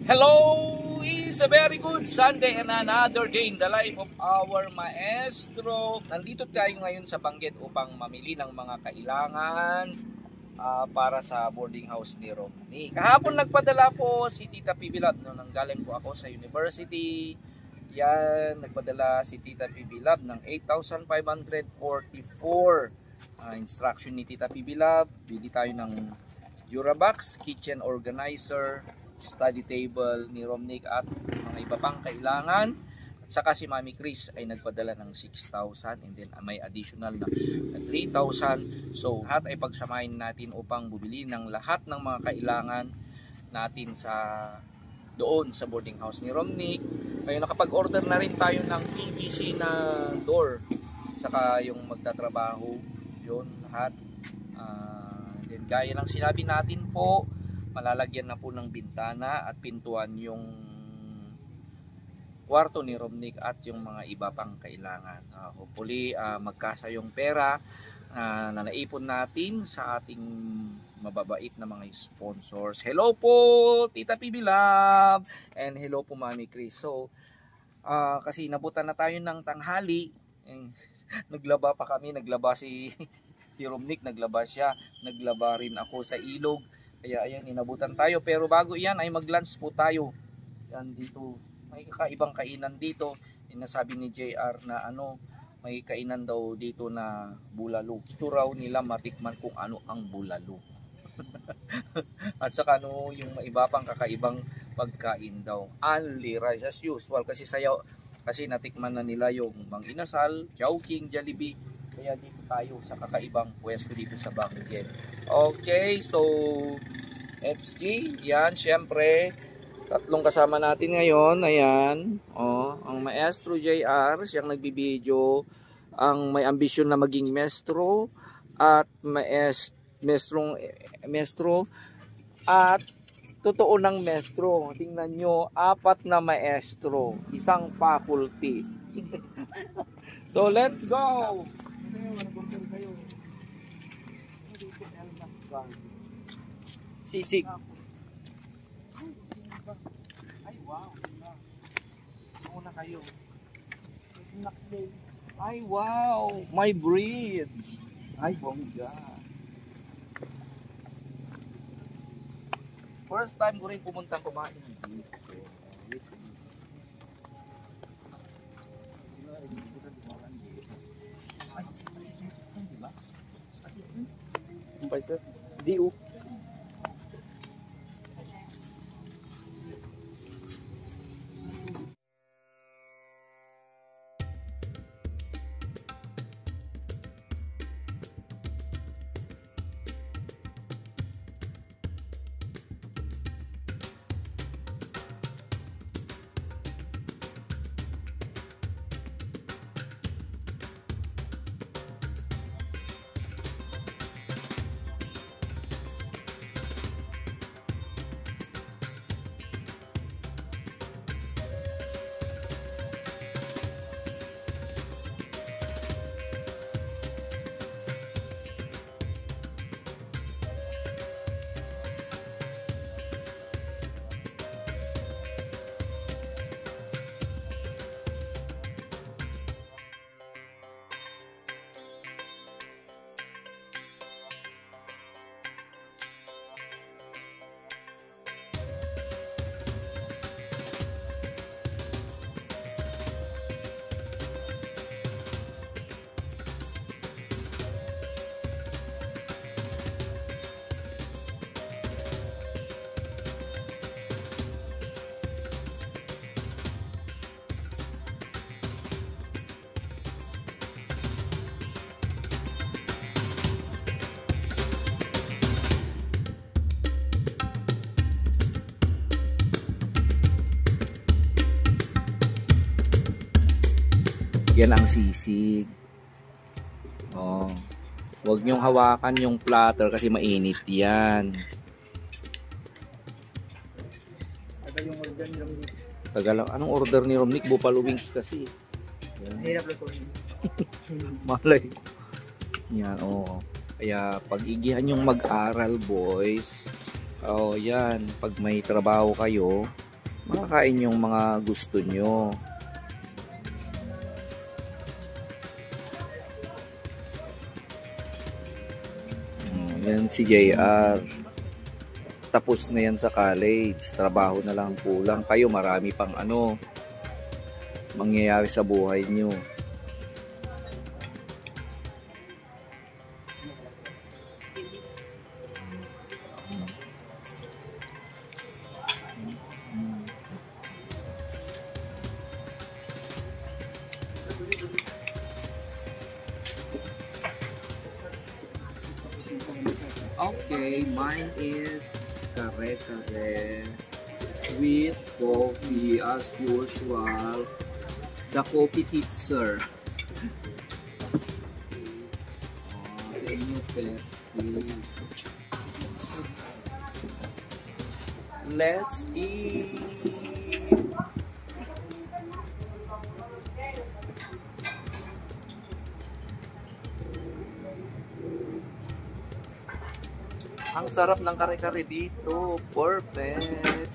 Hello! It's a very good Sunday and another day in the life of our maestro. Nandito tayo ngayon sa Benguet upang mamili ng mga kailangan para sa boarding house ni Romney. Kahapon nagpadala po si Tita Pibilab no, nanggaling po ako sa university. Yan, nagpadala si Tita Pibilab ng 8,544 instruction ni Tita Pibilab. Bili tayo ng Durabox, kitchen organizer, study table ni Romnick at mga iba pang kailangan. At saka si Mami Chris ay nagpadala ng 6,000 and then may additional na 3,000. So lahat ay pagsamahin natin upang bumili ng lahat ng mga kailangan natin doon sa boarding house ni Romnick. Ngayon nakapag-order na rin tayo ng PVC na door. Saka yung magtatrabaho, yun lahat. Then gaya ng sinabi natin po, malalagyan na po ng bintana at pintuan yung kwarto ni Romnick at yung mga iba pang kailangan. Hopefully magkasa yung pera na naipon natin sa ating mababait na mga sponsors. Hello po Tita Pibilab and hello po Mami Chris. So kasi nabutan na tayo ng tanghali, naglaba pa kami, naglaba si Romnick, naglaba siya, naglaba rin ako sa ilog. Kaya ayan, inabutan tayo. Pero bago yan ay mag-lunch po tayo. Yan dito. May kakaibang kainan dito. Inasabi ni JR na may kainan daw dito na bulalo. Gusto raw nila matikman kung ano ang bulalo. At saka yung iba pang kakaibang pagkain daw. Only rice as usual. Kasi natikman na nila yung Mang Inasal, Chowking, Jollibee. Kaya dito tayo sa kakaibang pwesto dito sa Benguet. Okay, so HG, yan, syempre tatlong kasama natin ngayon. Ayan, ang maestro JR, siyang nagbibideo, ang may ambisyon na maging maestro at maestro at totoo ng maestro. Tingnan nyo, 4 na maestro, isang faculty. So let's go. Sisig. Ay wow. Muna kayo. Ay wow, my breeds. Ay bongga. First time ko rin pumunta kumain dito. Paisa, diu. Yan ang sisig. Huwag niyong hawakan yung platter kasi mainit yan. Anong order ni Romnick? Buffalo wings kasi. Hirap luto. Malay. Yan, oo. Kaya pag-igihan yung mag-aral, boys. Oh, yan. Pag may trabaho kayo, makakain yung mga gusto nyo. Yan si JR. Tapos na yan sa college. Trabaho na lang kulang. Kayo marami pang mangyayari sa buhay nyo. Okay, mine is kare-kare with coffee as usual. The coffee tipser. Let's eat. Ang sarap ng kare-kare dito. Perfect.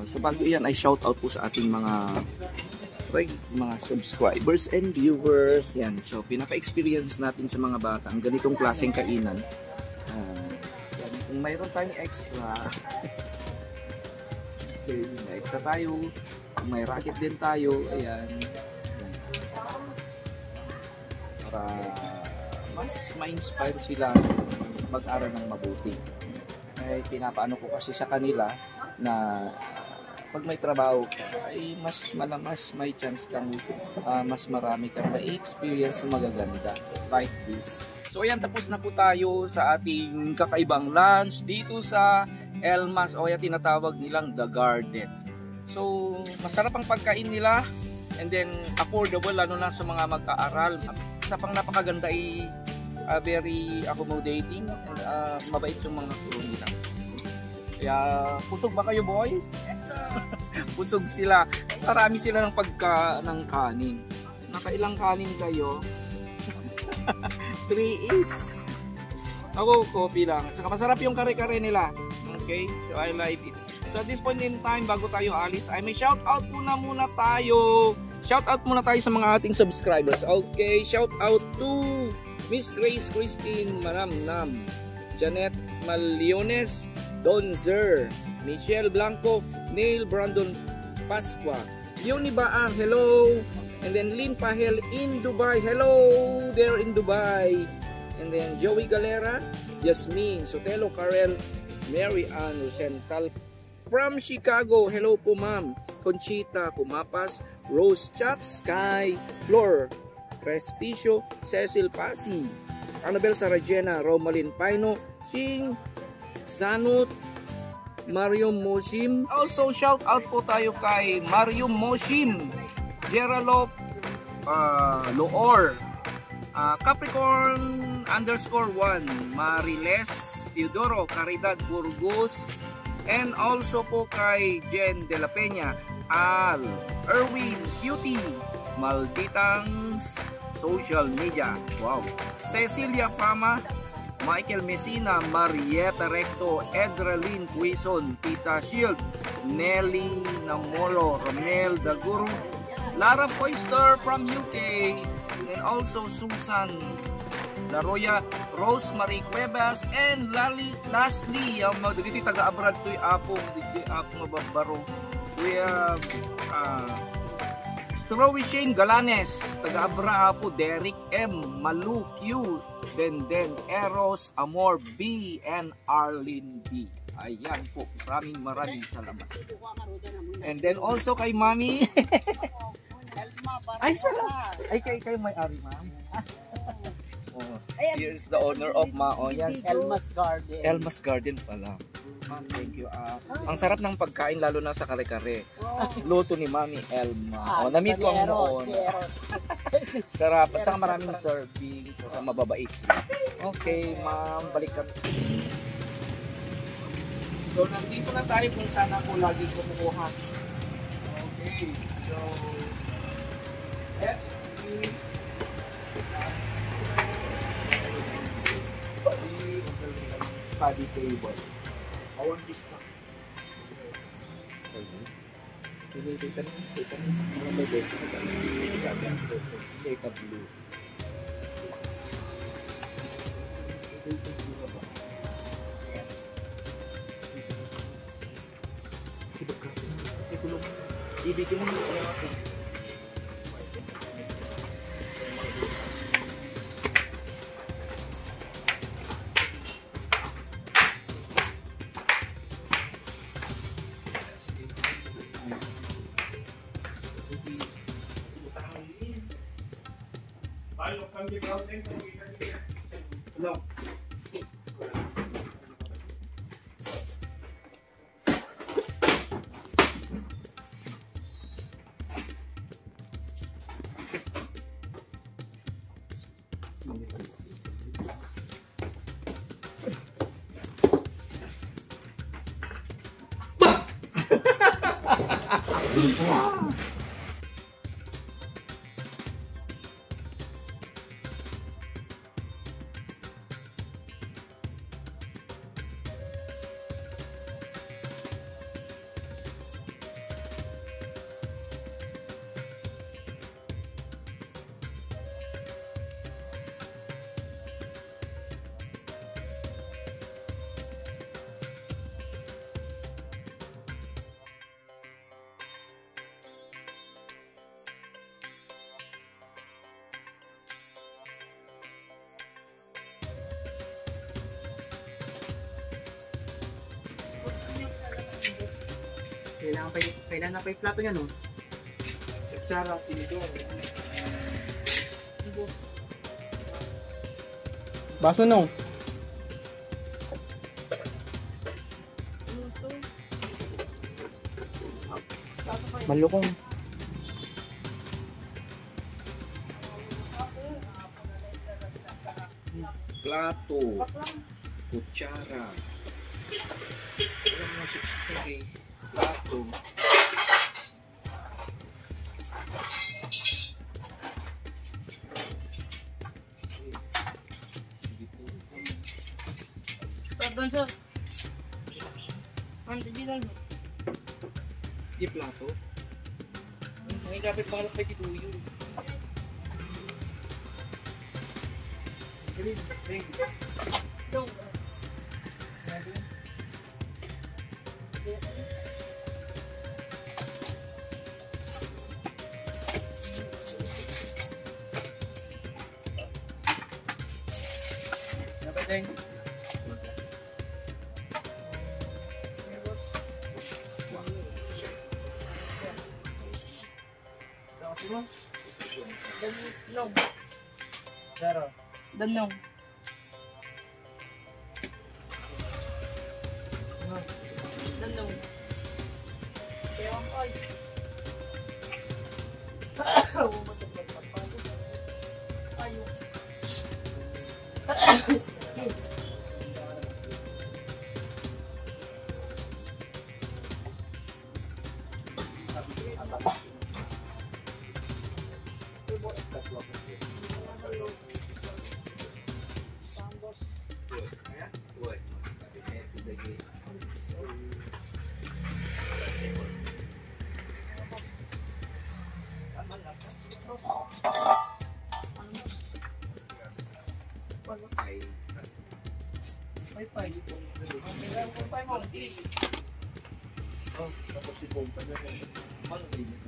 So bago yan ay shout out po sa ating mga subscribers and viewers. Yan. So pinaka-experience natin sa mga bata ang ganitong klaseng kainan. Yan. Kung mayroon tayong extra okay, may extra tayo. Kung may racket din tayo, ayan. Para mas ma-inspire sila mag-aral ng mabuti. Ay pinapaano ko kasi sa kanila na pag may trabaho ka ay mas may chance kang mas marami kang ma-experience na magaganda like this. So ayan, tapos na po tayo sa ating kakaibang lunch dito sa Elmas o kaya tinatawag nilang The Garden. So masarap ang pagkain nila and then affordable lalo na sa mga mag-aaral. Isa pang napakaganda ay very accommodating and mabait yung mga crew nila. Kaya pusog ba kayo boys? Yes sir. Pusog sila. Marami sila ng kanin. Nakailang kanin kayo? 3 each. Ako coffee lang. Saka masarap yung kare-kare nila. Okay? So I like it. So at this point in time, bago tayo alis, ay may shout out muna tayo. Shout out muna tayo sa mga ating subscribers. Okay? Shout out to Miss Grace Christine Manamnam, Janet Maliones, Don Zer, Michelle Blanco, Neil Brandon Pasqua, Leonie Baang, hello, and then Lynn Pahel in Dubai, hello there in Dubai, and then Joey Galera, Jasmine Sotelo, Karel, Mary Ann Rosenthal from Chicago, hello po ma'am, Conchita Kumapas, Rose Chaps, Sky, Flor, Respicio, Cecil Pasi, Annabel Sarajena, Romalyn Paino, Ching Sanut, Mario Moshim. Also shout out po tayo kay Mario Moshim, Geralop Loor, Capricorn _1, Mariles Teodoro, Caridad Burgos, and also po kay Jen De La Peña, Al Erwin Cutie, Malditang Social Media, wow, Cecilia Fama, Michael Messina, Marietta Recto, Edralyn Quizon, Tita Shield, Nelly Namolo, Romel Daguro, Lara Foister from UK, and also Susan Laroya, Rosemary Cuevas, and lastly, dito taga-abroad to apong mababaro. We have Strowy Shane Galanes, taga-abra po, Derek M, Malu Q, then Eros Amor B, and Arlene B. Ayan po, maraming salamat. And then also kay Mami. Ay, salamat. Ay, kayo may-ari, ma'am. Oh, here's the owner of Yan. Elmas Garden. Elmas Garden pala. Ma'am, thank you. Ang sarap ng pagkain lalo na sa kare-kare. Luto ni Mami Elma. Na-meet ko ang noon. Sarap. At saka maraming serving. Saka mababait sila. Okay, ma'am. Balik kami. So, nandito na tayo kung saan ako lagi kumukuha. Okay. So, study table. Awang discount. Kita mo, mga bebe. Kita blue. Ibigin mo yung ako. Hello. Kailangan pa yung plato niya, no? Kutsara, tinidor. Baso no? Malukong. Plato, kutsara. Alam mo, 6 plato. Pardon sir. Ang bilang Di plato. Ang ikapit mga lakay di duyo. dong. Dapat din. Danong. Pero, Danong. Danong. Kaya ang ice. Ayun. tapos si Bomba na rin. Ano kayo?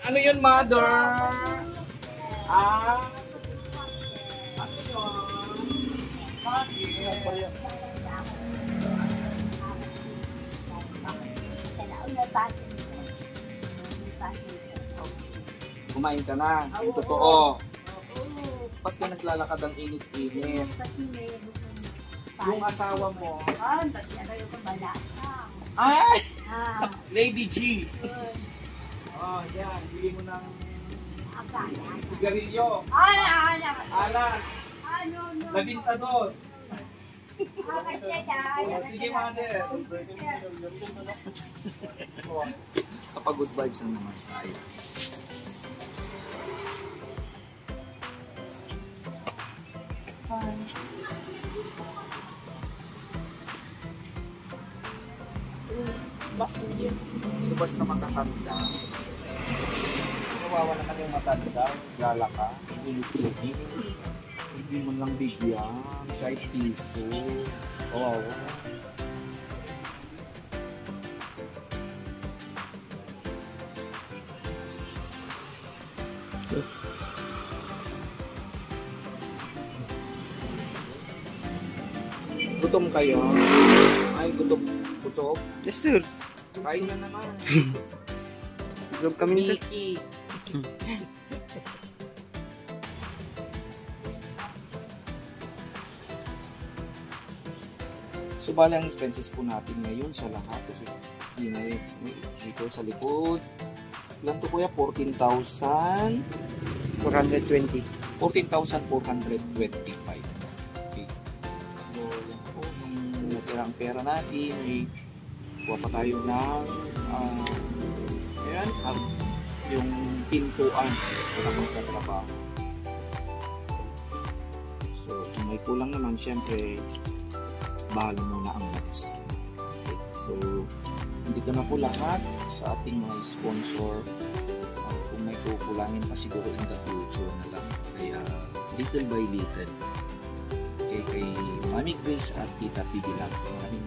Ano yun, mother? Ah? Ano yun? Bakit? Kumain ka na. Yung totoo. Ba't ka naglalakad ang init-init? Yung asawa mo. Ay! Lady G. Oh, yan. Bili mo ng sigarilyo. Alas. Nabinta doon. Oh, sige, mother. Kapag good vibes ang naman tayo. So basta makakanda. Kawawa naman yung matanda. Gala ka. Init-init. Hindi mo lang bigyan. Kahit piso. Kawawa. Gutom kayo? Ay, gutom. Pusok? Yes, sir. Kain na naman. Job kami, sir. Mickey. So, bala ang expenses po natin ngayon sa lahat. Kasi dito sa likod. Ilan to kuya? 14,000. 420. 14,425. Okay. So, yan po. Yung natirang pera natin ay kuha pa tayo ng yung pintuan para magkatrabaho. So, kung may kulang naman, syempre, bahala muna ang mag-stream. Okay. So, hindi ko na po lahat sa ating mga sponsor. Kung may kukulangin pa siguro in the future na lang. Kaya, little by little. Okay, kay Mami Grace at Tita Piggy lang.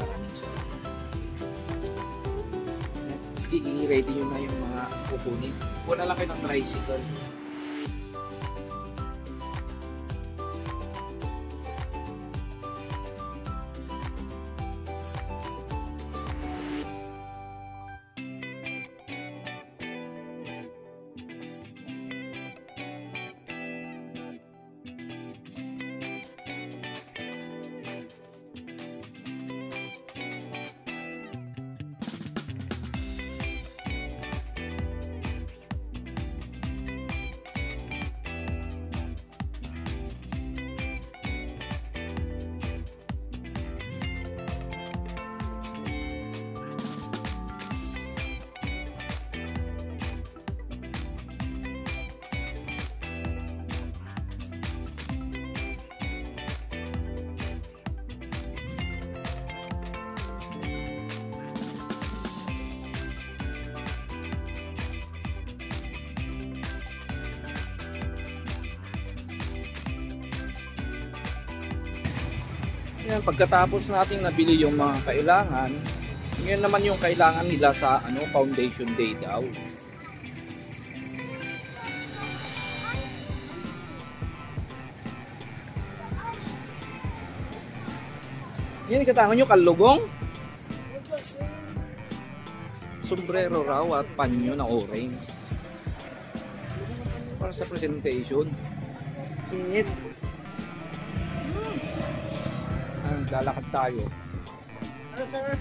Maraming salamat. Sige, i-ready nyo na yung mga kukunin. Kuha na lang kayo ng tricycle. Yan, pagkatapos nating nabili yung mga kailangan, ngayon naman yung kailangan nila sa foundation day daw. Yan, ikatangan nyo kalugong. Sombrero raw at panyo na orange. Para sa presentation. Init. Lalakad tayo. Ano, sir?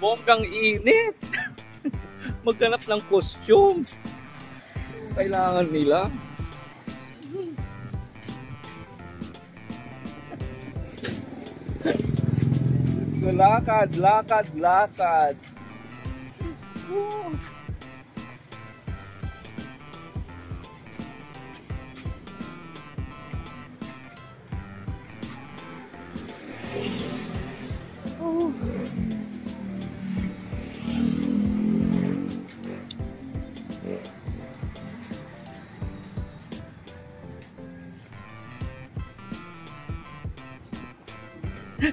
Bonggang init. Maghanap ng costume. Kailangan nila. So, lakad. Ay.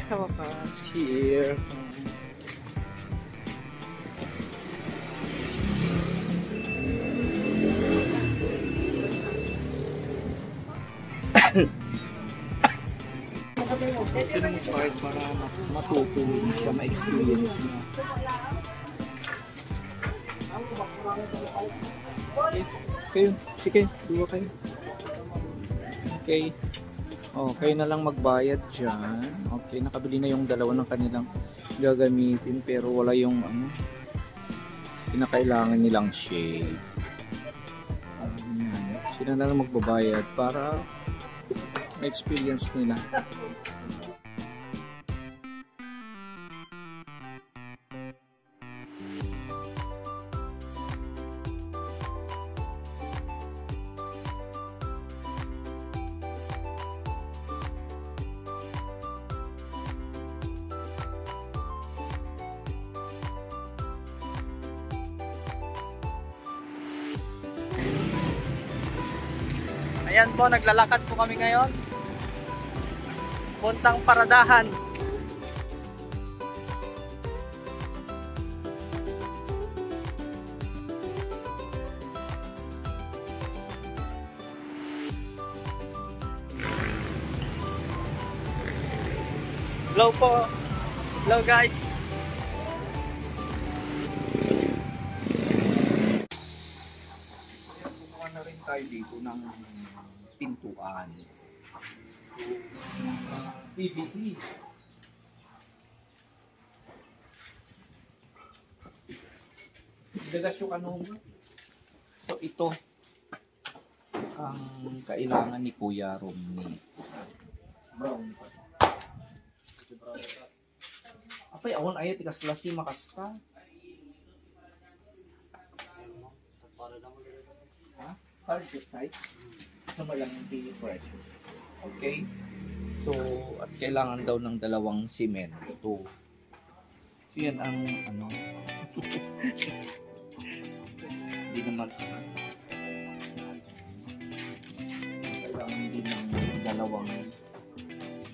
Wakas here. Ito na mag-park para matuto siya, ma-experience niya. Okay. Sige, duwa kayo. Okay. Oh, kayo na lang magbayad dyan. Okay, nakabili na yung dalawa ng kanilang gagamitin pero wala yung ano, pinakailangan nilang shade. Sila na lang magbabayad para ma-experience nila. Ayan po, naglalakad po kami ngayon. Puntang Paradahan. Hello po. Hello guys. Kumuha na rin tayo dito ng pintuan. PVC. Dagas yung ano. So ito ang kailangan ni Kuya Romney. Brown pa. Apay awon ayat ikas lasi makasta. Ha? Para sa site. Sama lang yung pressure. Okay? So, at kailangan daw ng dalawang simento. So, yan ang ano. Hindi naman kailangan din ng dalawang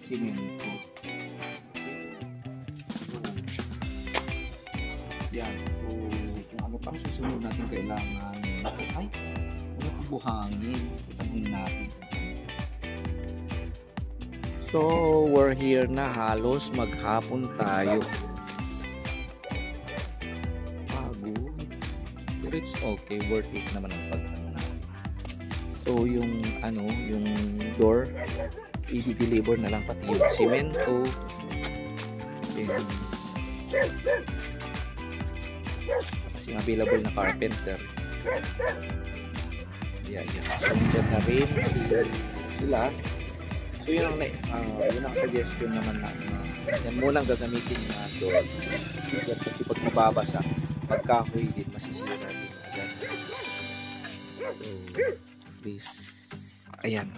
simento. Yan. So, kung ano pang susunod natin kailangan, ay, ano pang buhangin. Itanong natin. So, we're here na, halos maghapon tayo. Pagod. Pero it's okay, worth it naman ang pag-ano natin. So, yung ano, yung door, i-deliver na lang pati yung simento. And, kasi available na carpenter. Yeah. So, nandiyan na rin sila. So yun ang suggestion naman na yan munang gagamitin na doon kasi pag mababasa pagkahoy din masisira din agad. So please ayan.